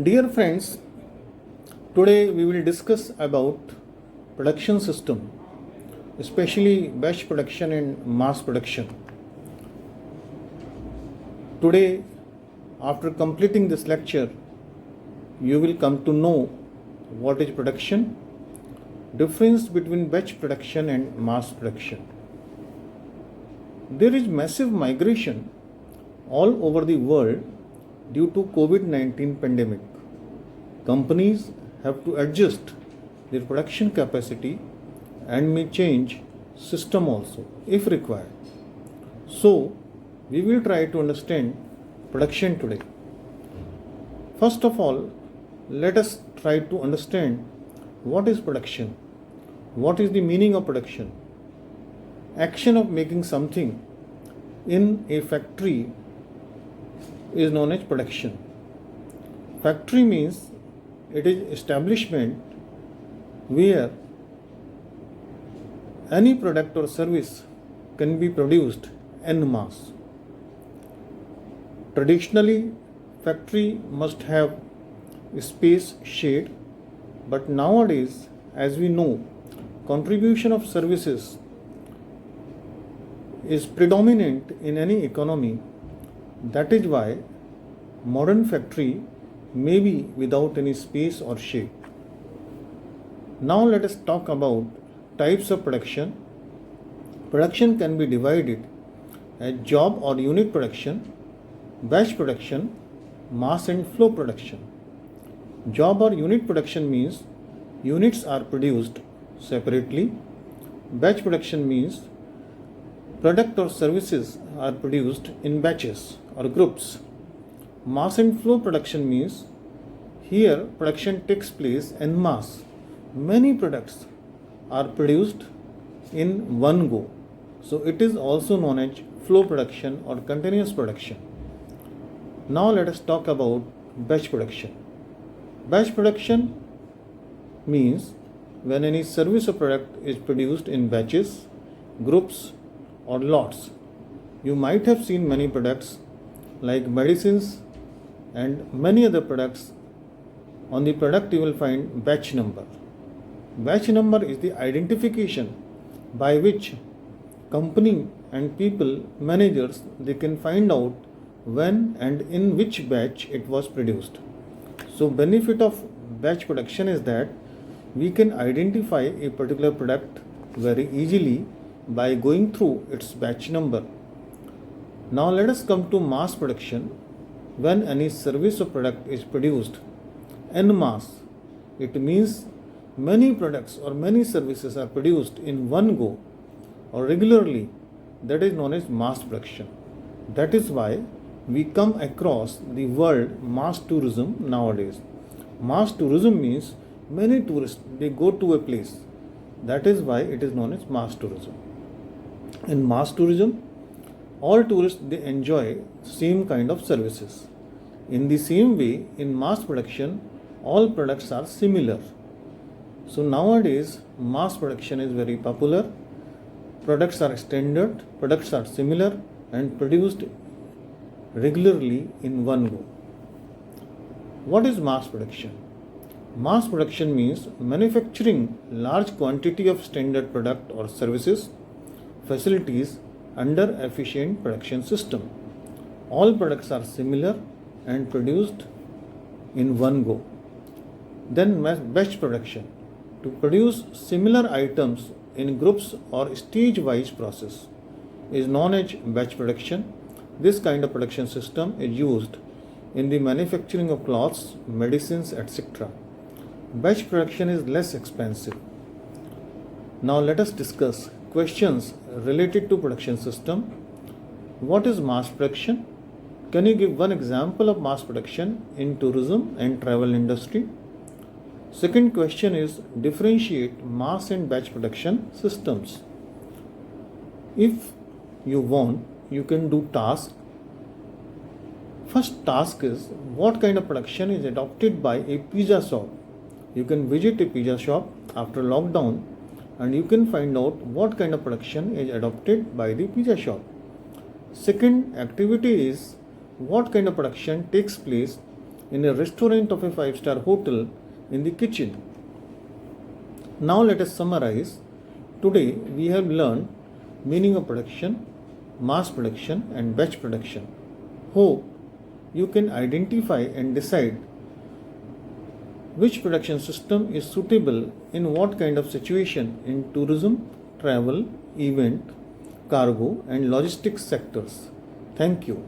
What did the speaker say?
Dear friends, today we will discuss about production system, especially batch production and mass production. Today, after completing this lecture, you will come to know what is production, difference between batch production and mass production. There is massive migration all over the world due to COVID-19 pandemic. Companies have to adjust their production capacity and may change system also if required. So, we will try to understand production today. First of all, let us try to understand what is production, what is the meaning of production. Action of making something in a factory is known as production. Factory means it is establishment where any product or service can be produced en masse. Traditionally, factory must have space shade, but nowadays, as we know, contribution of services is predominant in any economy. That is why modern factory may be without any space or shade. Now let us talk about types of production. Production can be divided as job or unit production, batch production, mass and flow production. Job or unit production means units are produced separately. Batch production means product or services are produced in batches or groups. Mass and flow production means here production takes place en masse. Many products are produced in one go. So it is also known as flow production or continuous production. Now let us talk about batch production. Batch production means when any service or product is produced in batches, groups or lots. You might have seen many products like medicines and many other products. On the product you will find batch number. Batch number is the identification by which company and people, managers, they can find out when and in which batch it was produced. So benefit of batch production is that we can identify a particular product very easily by going through its batch number. Now let us come to mass production. When any service or product is produced en masse, it means many products or many services are produced in one go or regularly. That is known as mass production. That is why we come across the word mass tourism nowadays. Mass tourism means many tourists, they go to a place. That is why it is known as mass tourism. In mass tourism, all tourists, they enjoy same kind of services. In the same way, in mass production, all products are similar. So nowadays, mass production is very popular. Products are standard, products are similar and produced regularly in one go. What is mass production? Mass production means manufacturing large quantity of standard product or services, facilities under efficient production system. All products are similar and produced in one go. Then batch production. To produce similar items in groups or stage-wise process is known as batch production. This kind of production system is used in the manufacturing of cloths, medicines, etc. Batch production is less expensive. Now let us discuss questions related to production system. What is mass production? Can you give one example of mass production in tourism and travel industry? Second question is differentiate mass and batch production systems. If you want, you can do task. First task is what kind of production is adopted by a pizza shop. You can visit a pizza shop after lockdown and you can find out what kind of production is adopted by the pizza shop. Second activity is what kind of production takes place in a restaurant of a 5-star hotel in the kitchen. Now let us summarize. Today we have learned meaning of production, mass production and batch production. Hope you can identify and decide which production system is suitable in what kind of situation in tourism, travel, event, cargo and logistics sectors. Thank you.